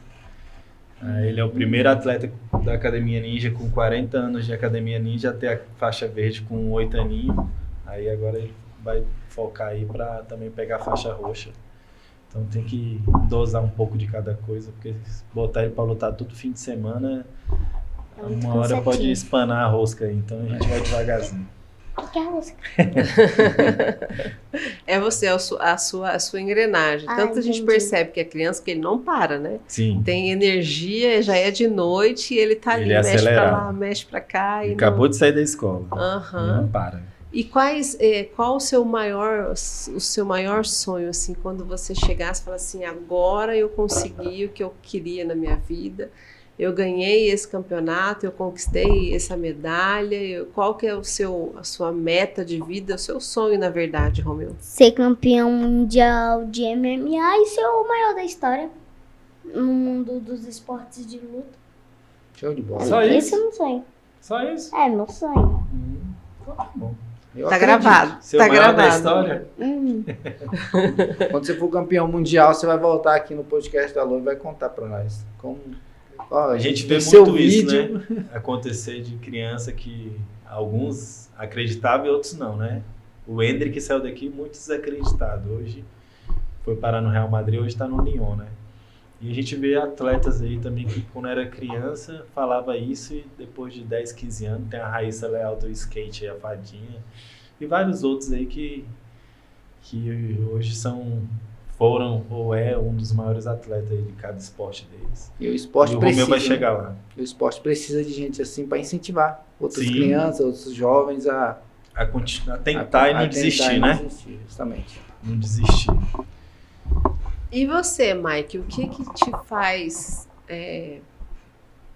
Ele é o primeiro atleta da Academia Ninja com 40 anos de Academia Ninja até a faixa verde com 8 aninhos. Aí agora ele vai focar aí para também pegar a faixa roxa. Então tem que dosar um pouco de cada coisa, porque se botar ele para lutar todo fim de semana, muito uma hora cansativo. pode espanar a rosca aí. Então a gente vai devagarzinho. O que é a música? É você, a sua engrenagem. Ah, Tanto a gente entendi. percebe que é criança que ele não para, né? Sim. Tem energia, já é de noite e ele tá ali, Ele é mexe pra acelerado. lá, mexe pra cá. Ele E acabou de sair da escola. Aham. Não para. E qual o seu maior sonho, assim, quando você chegasse e falasse assim, agora eu consegui o que eu queria na minha vida, eu ganhei esse campeonato, eu conquistei essa medalha, qual que é a sua meta de vida, o seu sonho, na verdade, Romeu? Ser campeão mundial de MMA e ser o maior da história no mundo dos esportes de luta. Show de bola. Só Esse isso? é meu sonho. Só isso? É meu sonho. Então tá bom. Eu Tá acredito. gravado. Seu Tá maior da gravado. história? Quando você for campeão mundial, você vai voltar aqui no podcast da Lua e vai contar pra nós. A gente vê no seu muito isso, vídeo, né? Acontecer de criança que alguns acreditavam e outros não, né? O Hendrick saiu daqui muito desacreditado. Hoje foi parar no Real Madrid, hoje está no Lyon, né? E a gente vê atletas aí também que quando era criança falava isso e depois de 10, 15 anos tem a Raíssa Leal do skate, aí, a Fadinha e vários outros aí que hoje foram ou é um dos maiores atletas aí de cada esporte deles. E o esporte E o precisa. Romeu vai chegar lá. O esporte precisa de gente assim para incentivar outras Sim. crianças, outros jovens a A tentar e não desistir, né? Desistir, justamente. Não desistir. E você, Mike, o que te faz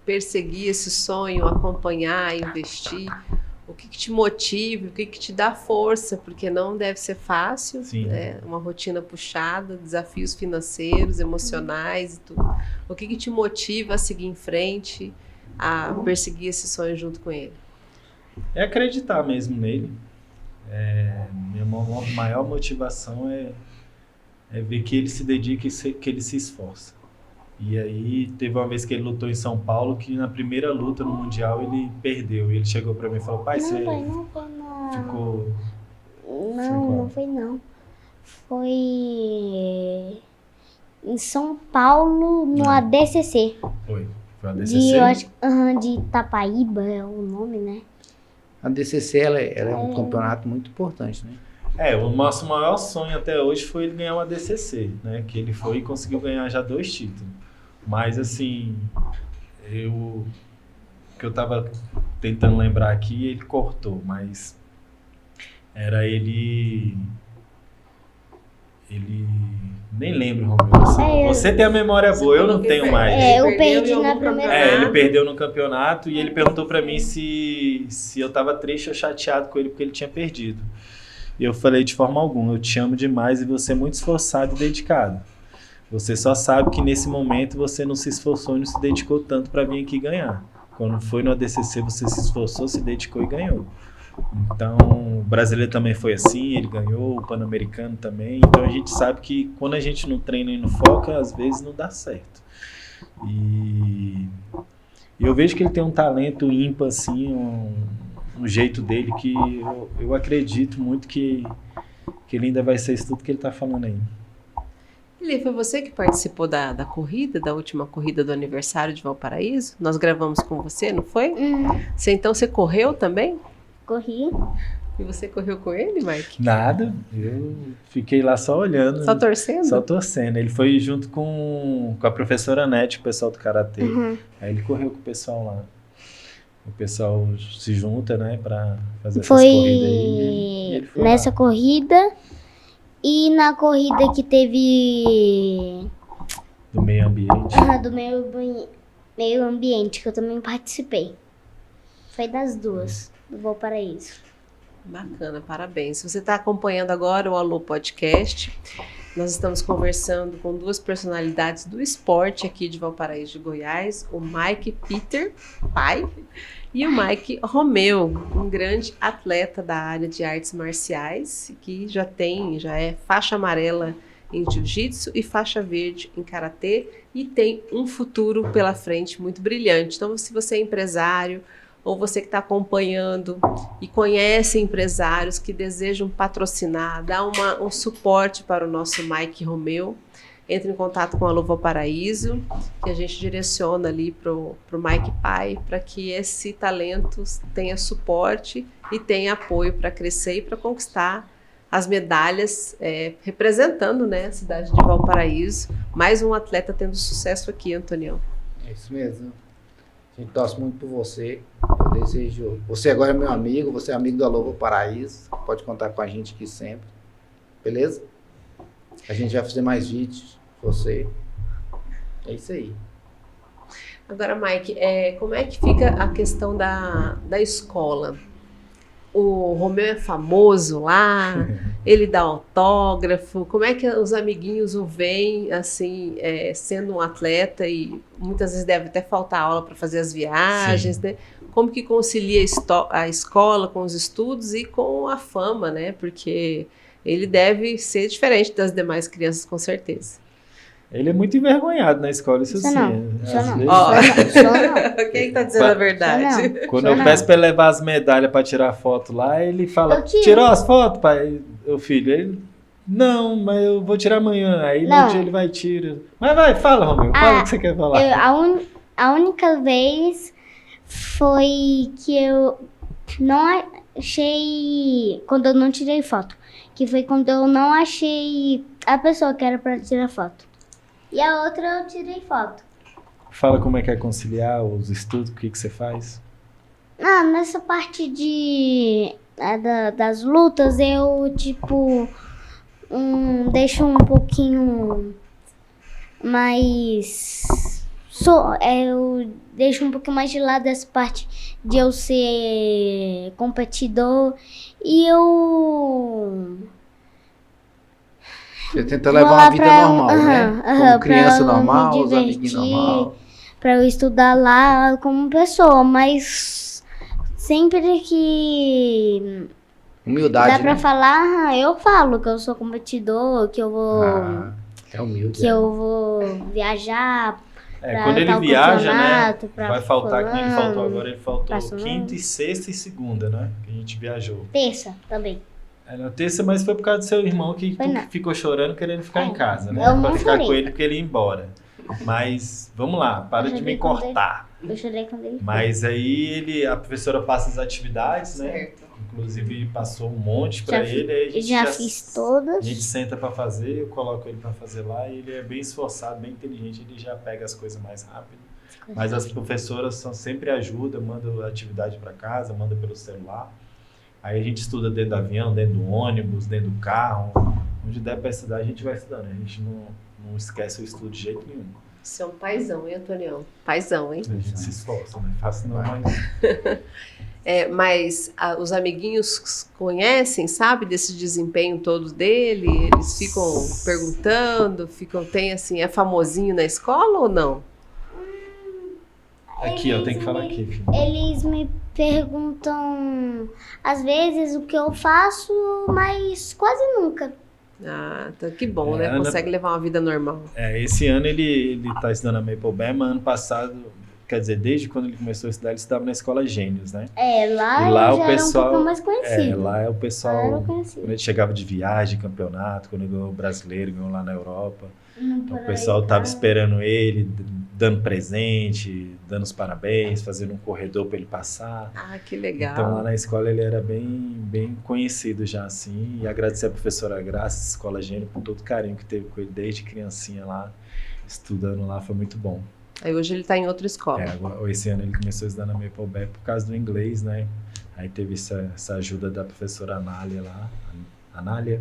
perseguir esse sonho, acompanhar, investir? O que te motiva, o que te dá força? Porque não deve ser fácil, Sim. né? Uma rotina puxada, desafios financeiros, emocionais e tudo. O que te motiva a seguir em frente? a perseguir esse sonho junto com ele? É acreditar mesmo nele. Minha maior motivação é ver que ele se dedica e que ele se esforça. E aí teve uma vez que ele lutou em São Paulo, que na primeira luta no Mundial ele perdeu. E ele chegou pra mim e falou, pai, você Não foi não. ficou... Não foi não. Foi em São Paulo, no Não. ADCC. Foi uma De, DCC? eu acho, de Itapaíba é o nome, né? A DCC ela é um campeonato muito importante, né? O nosso maior sonho até hoje foi ele ganhar uma DCC, né? Que ele foi e conseguiu ganhar já 2 títulos. Mas, assim, que eu tava tentando lembrar aqui, ele cortou, mas era ele... Nem lembro, Romeu. Você tem a memória boa, eu não tenho mais. Eu perdi na primeira. Ele perdeu no campeonato e ele perguntou pra mim se eu tava triste ou chateado com ele porque ele tinha perdido. E eu falei de forma alguma, eu te amo demais e você é muito esforçado e dedicado. Você só sabe que nesse momento você não se esforçou e não se dedicou tanto pra vir aqui ganhar. Quando foi no ADCC você se esforçou, se dedicou e ganhou. Então, o brasileiro também foi assim, ele ganhou, o pan-americano também. Então a gente sabe que quando a gente não treina e não foca, às vezes não dá certo. E eu vejo que ele tem um talento ímpar, assim, um jeito dele que eu acredito muito que ele ainda vai ser isso tudo que ele está falando aí. Eli, foi você que participou da corrida, da última corrida do aniversário de Valparaíso? Nós gravamos com você, não foi? Então você correu também? Corri. E você correu com ele, Mike? Nada, eu fiquei lá só olhando. Só torcendo? Só torcendo. Ele foi junto com a professora Nete, o pessoal do Karatê. Aí ele correu com o pessoal lá. O pessoal se junta, né, pra fazer essas corridas aí. E ele foi nessa lá. corrida e na corrida que teve Do meio ambiente. do meio ambiente, que eu também participei. Foi das duas, do Valparaíso. Bacana, parabéns. Se você está acompanhando agora o Alô Podcast, nós estamos conversando com 2 personalidades do esporte aqui de Valparaíso de Goiás, o Mike Peter, pai, e o Mike Romeu, um grande atleta da área de artes marciais, que já é faixa amarela em jiu-jitsu e faixa verde em karatê e tem um futuro pela frente muito brilhante. Então, se você é empresário, ou você que está acompanhando e conhece empresários que desejam patrocinar, dar um suporte para o nosso Mike Romeu, entre em contato com a Alô Valparaíso, que a gente direciona ali para o Mike Pai, para que esse talento tenha suporte e tenha apoio para crescer e para conquistar as medalhas, representando, né, a cidade de Valparaíso. Mais um atleta tendo sucesso aqui, Antonião. É isso mesmo. A gente torce muito por você. Eu desejo... Você agora é meu amigo, você é amigo do Alô Valparaíso. Pode contar com a gente aqui sempre. Beleza? A gente vai fazer mais vídeos com você. É isso aí. Agora, Mike, como é que fica a questão da escola? O Romeu é famoso lá, ele dá autógrafo, como é que os amiguinhos o veem, assim, sendo um atleta e muitas vezes deve até faltar aula para fazer as viagens, né? Como que concilia a escola com os estudos e com a fama, né? Porque ele deve ser diferente das demais crianças, com certeza. Ele é muito envergonhado na escola, isso sim. Quem está dizendo a verdade? Quando eu peço para ele levar as medalhas para tirar foto lá, ele fala, tirou as fotos, pai? O filho, ele, não, mas eu vou tirar amanhã. Aí no dia ele vai e tira. Mas vai, fala, Romeu, fala o que você quer falar. A única vez foi que eu não achei, quando eu não tirei foto, que foi quando eu não achei a pessoa que era para tirar foto. E a outra eu tirei foto. Fala como é que é conciliar os estudos, o que você faz? Nessa parte das lutas, eu, deixo um pouquinho mais... eu deixo um pouquinho mais de lado essa parte de eu ser competidor. E eu... Você tenta levar uma vida normal, né? Como criança normal, os amiguinhos normal. pra eu estudar lá como pessoa, mas sempre que Humildade, dá pra né? falar, eu falo que eu sou competidor, que eu vou, É humilde. que eu vou viajar pra Quando ele tal viaja, né? campeonato, pra Vai faltar, que nem ele faltou fulano, agora, ele faltou pra fulano. quinta e sexta e segunda, né? Que a gente viajou. Terça também. Na terça, mas foi por causa do seu irmão que Foi tu não. ficou chorando querendo ficar em casa, né? Eu não Pra ficar chorei. com ele porque ele ia embora. Mas, vamos lá, para Eu de me chorei quando cortar. Eu chorei quando ele foi. Mas aí a professora passa as atividades, né? Certo. Inclusive passou um monte pra Já ele, aí a gente já fiz todas. a gente senta pra fazer, eu coloco ele pra fazer lá e ele é bem esforçado, bem inteligente, ele já pega as coisas mais rápido. Mas as professoras sempre ajudam, mandam atividade pra casa, mandam pelo celular. Aí a gente estuda dentro do avião, dentro do ônibus, dentro do carro. Onde der pra estudar, a gente vai estudando. A gente não esquece o estudo de jeito nenhum. Você é um paizão, hein, Antonião? Paizão, hein? A gente se esforça, não é fácil não, mas... Mas os amiguinhos conhecem, sabe, desse desempenho todo dele? Eles ficam perguntando, tem assim, é famosinho na escola ou não? Aqui, ó, tem que falar aqui, filho. Eles me perguntam, às vezes, o que eu faço, mas quase nunca. Ah, então que bom, né? Ana- Consegue levar uma vida normal. Esse ano ele tá estudando a Maple Bema, ano passado, quer dizer, desde quando ele começou a estudar, ele estudava na escola Gênios, né? Lá E lá eu o já pessoal- era um pouco mais conhecido. Lá é o Lá era pessoal, conhecido. quando ele chegava de viagem, campeonato, quando ele ganhou o brasileiro, ganhou lá na Europa. No Então, o pessoal tava Pan-Americano. esperando ele, dando presente, dando os parabéns, fazendo um corredor para ele passar. Ah, que legal. Então lá na escola ele era bem conhecido já assim. E agradecer a professora Graça, Escola Gênio, por todo o carinho que teve com ele desde criancinha lá, estudando lá, foi muito bom. Aí hoje ele tá em outra escola. Esse ano ele começou a estudar na Maple Bay por causa do inglês, né? Aí teve essa ajuda da professora Anália lá, Anália,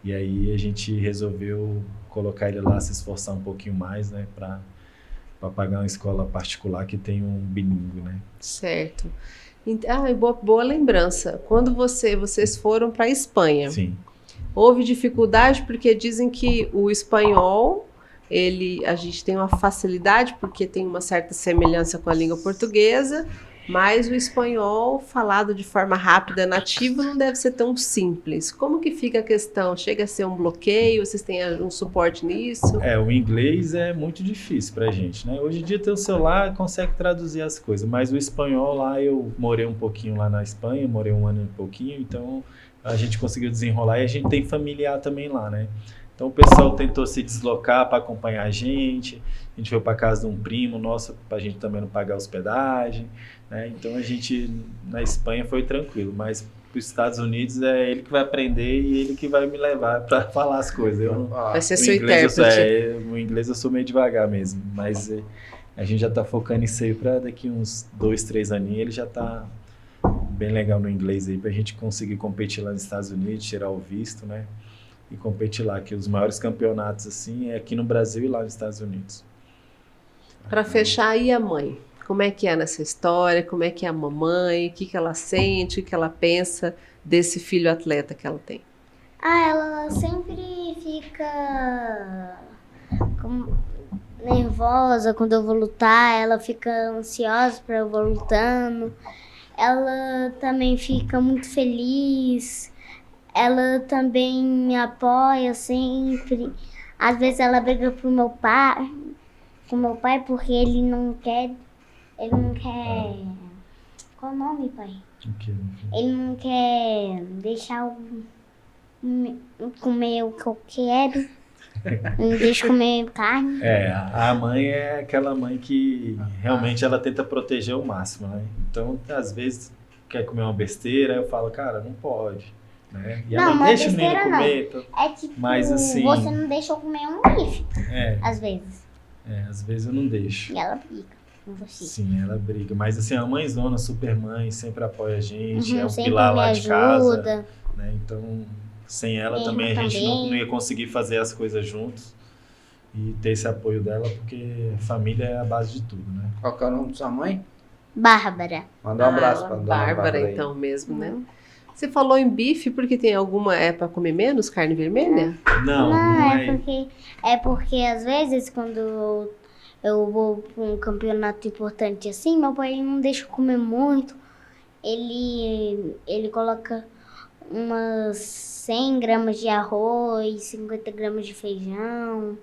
e aí a gente resolveu colocar ele lá, se esforçar um pouquinho mais, né? Para pagar uma escola particular que tem um bilíngue, né? Certo. E boa lembrança. Quando vocês foram para a Espanha, Sim. houve dificuldade porque dizem que o espanhol, a gente tem uma facilidade porque tem uma certa semelhança com a língua portuguesa, mas o espanhol falado de forma rápida, nativa, não deve ser tão simples. Como que fica a questão? Chega a ser um bloqueio? Vocês têm um suporte nisso? O inglês é muito difícil pra gente, né? Hoje em dia tem o celular, consegue traduzir as coisas, mas o espanhol lá, eu morei um pouquinho lá na Espanha, morei um ano e pouquinho, então a gente conseguiu desenrolar e a gente tem familiar também lá, né? Então o pessoal tentou se deslocar para acompanhar a gente foi para casa de um primo nosso, para a gente também não pagar hospedagem, né? Então a gente na Espanha foi tranquilo, mas para os Estados Unidos é ele que vai aprender e ele que vai me levar para falar as coisas. Eu não, Vai ser o seu inglês intérprete. o inglês eu sou meio devagar mesmo, mas a gente já está focando nisso aí para daqui uns 2, 3 aninhos ele já está bem legal no inglês aí, para a gente conseguir competir lá nos Estados Unidos, tirar o visto, né? E competir lá, que os maiores campeonatos assim é aqui no Brasil e lá nos Estados Unidos. Para fechar, aí a mãe? Como é que é nessa história? Como é que é a mamãe? O que ela sente? O que ela pensa desse filho atleta que ela tem? Ela sempre fica nervosa quando eu vou lutar, ela fica ansiosa para eu vou lutando. Ela também fica muito feliz. Ela também me apoia sempre. Às vezes ela briga com meu pai porque ele não quer. Qual o nome, pai? Ele não quer deixar eu comer o que eu quero. Não deixa comer carne. A mãe é aquela mãe que realmente ela tenta proteger o máximo, né? Então, às vezes, quer comer uma besteira, eu falo, cara, não pode. Né? E Não, ela uma deixa o menino besteira comer. Então, É tipo, mas, assim, você não deixa eu comer um bife, às vezes. às vezes eu não deixo. E ela briga com você. Sim, ela briga. Mas assim, a mãezona, super mãe, sempre apoia a gente, é um sempre pilar me lá de casa. ajuda. Né? Então, sem ela Ele também a gente também. não ia conseguir fazer as coisas juntos e ter esse apoio dela, porque família é a base de tudo, né? Qual que é o nome da sua mãe? Bárbara. Manda um abraço pra dona Bárbara, aí. então, mesmo, né? Você falou em bife porque tem alguma... É para comer menos carne vermelha? Não Não, é. é porque às vezes quando eu vou para um campeonato importante assim, meu pai não deixa eu comer muito. Ele coloca umas 100 gramas de arroz, 50 gramas de feijão.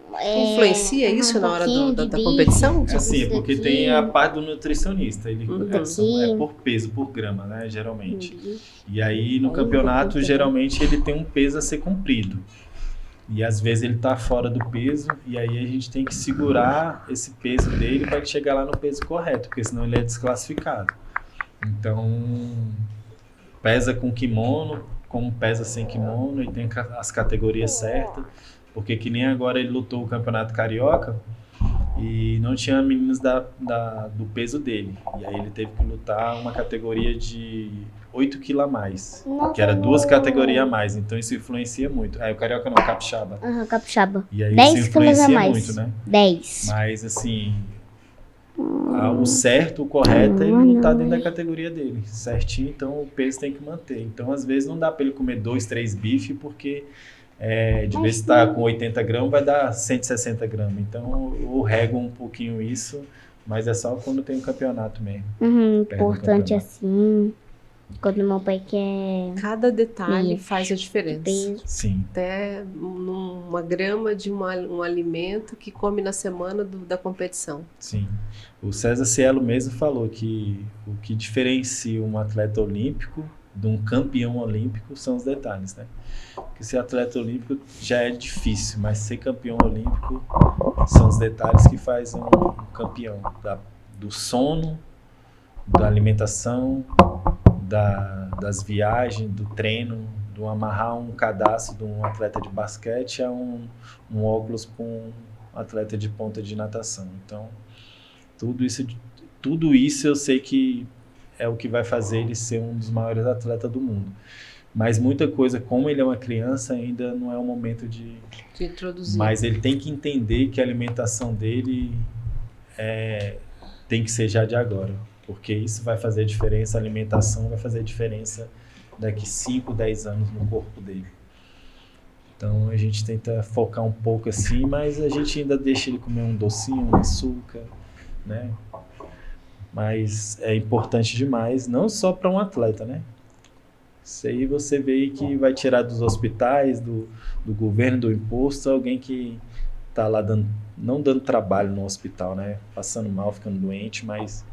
Influencia isso na hora da competição? É assim, porque daqui. tem a parte do nutricionista, ele Daqui. é por peso, por grama, né, geralmente. E aí no campeonato, geralmente, ele tem um peso a ser cumprido. E às vezes ele tá fora do peso, e aí a gente tem que segurar esse peso dele para ele chegar lá no peso correto, porque senão ele é desclassificado. Então, pesa com kimono, como pesa sem kimono, e tem as categorias certas. Porque que nem agora ele lutou o Campeonato Carioca e não tinha meninos do peso dele. E aí ele teve que lutar uma categoria de 8 quilos a mais. Que era 2 categorias a mais. Então isso influencia muito. O Carioca não, Capixaba. Capixaba. E aí 10 isso quilos a influencia mais. muito, né? 10. Mas assim, o certo, o correto é ele lutar dentro da categoria dele. Certinho, então o peso tem que manter. Então às vezes não dá para ele comer 2, 3 bifes, porque... de vez se está com 80 gramas, vai dar 160 gramas. Então, eu rego um pouquinho isso, mas é só quando tem um campeonato mesmo. Importante assim, quando meu pai quer... Cada detalhe faz a diferença. peso. Sim, Até uma grama de um alimento que come na semana da competição. sim. O César Cielo mesmo falou que o que diferencia um atleta olímpico de um campeão olímpico são os detalhes, né? Porque ser atleta olímpico já é difícil, mas ser campeão olímpico são os detalhes que faz um campeão. Do sono, da alimentação, das viagens, do treino, do amarrar um cadastro de um atleta de basquete a um óculos com um atleta de ponta de natação. Então, tudo isso eu sei que é o que vai fazer ele ser um dos maiores atletas do mundo. Mas muita coisa, como ele é uma criança, ainda não é o momento de introduzir. Mas ele tem que entender que a alimentação dele tem que ser já de agora. Porque isso vai fazer diferença, a alimentação vai fazer diferença daqui 5, 10 anos no corpo dele. Então a gente tenta focar um pouco assim, mas a gente ainda deixa ele comer um docinho, um açúcar, né? Mas é importante demais, não só para um atleta, né? Isso aí você vê que vai tirar dos hospitais, do governo, do imposto, alguém que está lá não dando trabalho no hospital, né? Passando mal, ficando doente, mas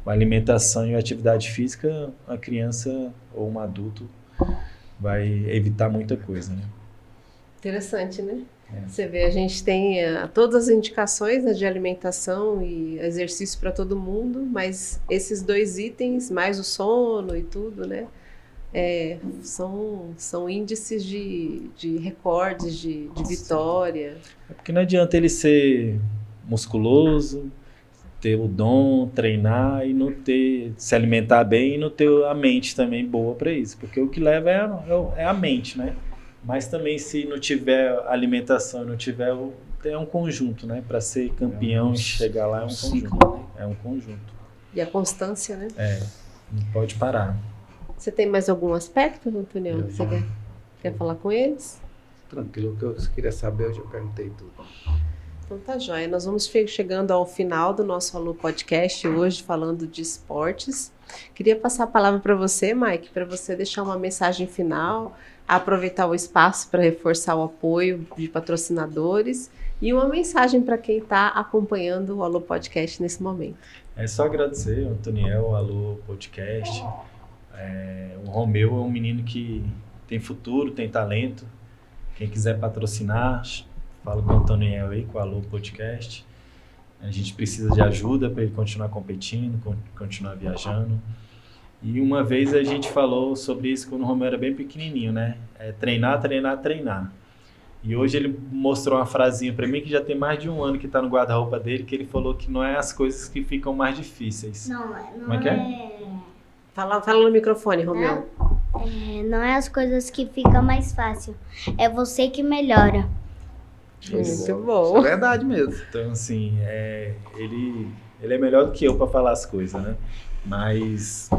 a alimentação e a atividade física, a criança ou um adulto vai evitar muita coisa, né? Interessante, né? Você vê, a gente tem todas as indicações, né, de alimentação e exercício para todo mundo, mas esses 2 itens, mais o sono e tudo, né? São índices de recordes, de vitória. É porque não adianta ele ser musculoso, ter o dom, treinar e não ter, se alimentar bem e não ter a mente também boa para isso. Porque o que leva é a mente, né? Mas também se não tiver alimentação, não tiver... É um conjunto, né? Para ser campeão e chegar lá é um conjunto. É um conjunto. E a constância, né? Não pode parar. Você tem mais algum aspecto, Antônio? Você quer falar com eles? Tranquilo, o que eu queria saber eu já perguntei tudo. Então tá joia. Nós vamos chegando ao final do nosso Alô Podcast hoje, falando de esportes. Queria passar a palavra para você, Mike, para você deixar uma mensagem final, aproveitar o espaço para reforçar o apoio de patrocinadores e uma mensagem para quem está acompanhando o Alô Podcast nesse momento. É só agradecer ao Antoniel, Alô Podcast. O Romeu é um menino que tem futuro, tem talento. Quem quiser patrocinar, fala com o Antoniel aí, com o Alô Podcast. A gente precisa de ajuda para ele continuar competindo, continuar viajando. E uma vez a gente falou sobre isso quando o Romeu era bem pequenininho, né? Treinar, treinar, treinar. E hoje ele mostrou uma frasinha para mim que já tem mais de 1 ano que está no guarda-roupa dele, que ele falou que não é as coisas que ficam mais difíceis. Como é que é? Fala no microfone, Romeu. Não é as coisas que ficam mais fácil, é você que melhora. Muito bom. Isso é verdade mesmo. Então, assim, ele é melhor do que eu para falar as coisas, né? Mas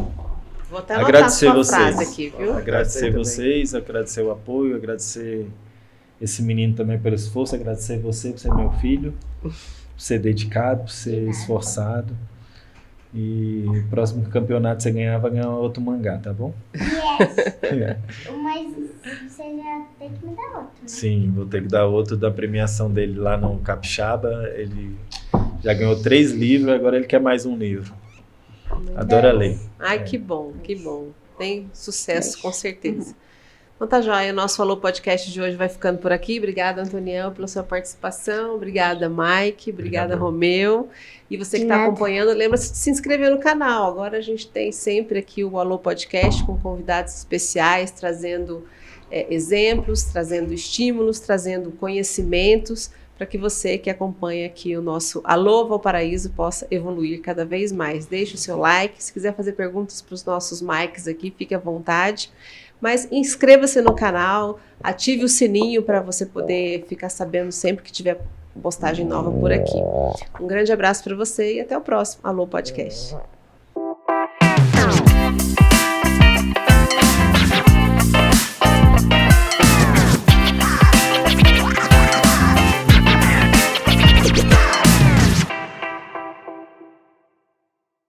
Vou até anotar agradecer a sua vocês, frase aqui, viu? agradecer vocês, agradecer o apoio, agradecer esse menino também pelo esforço, agradecer você por ser meu filho. ser dedicado, por ser esforçado. E o próximo campeonato você ganhar, vai ganhar outro mangá, tá bom? Mas você já tem que me dar outro. Né? Sim, vou ter que dar outro da premiação dele lá no Capixaba. Ele já ganhou 3 livros, agora ele quer mais um livro. Adora ler. Ai, que bom, que bom. Tem sucesso, com certeza. Então tá joia, o nosso Falou Podcast de hoje vai ficando por aqui. Obrigada, Antoniel, pela sua participação. Obrigada, Mike. Obrigada, Romeu. E você que está acompanhando, lembra-se de se inscrever no canal. Agora a gente tem sempre aqui o Alô Podcast com convidados especiais, trazendo exemplos, trazendo estímulos, trazendo conhecimentos, para que você que acompanha aqui o nosso Alô Valparaíso possa evoluir cada vez mais. Deixe o seu like. Se quiser fazer perguntas para os nossos Mikes aqui, fique à vontade. Mas inscreva-se no canal, ative o sininho para você poder ficar sabendo sempre que tiver postagem nova por aqui. Um grande abraço para você e até o próximo Alô Podcast.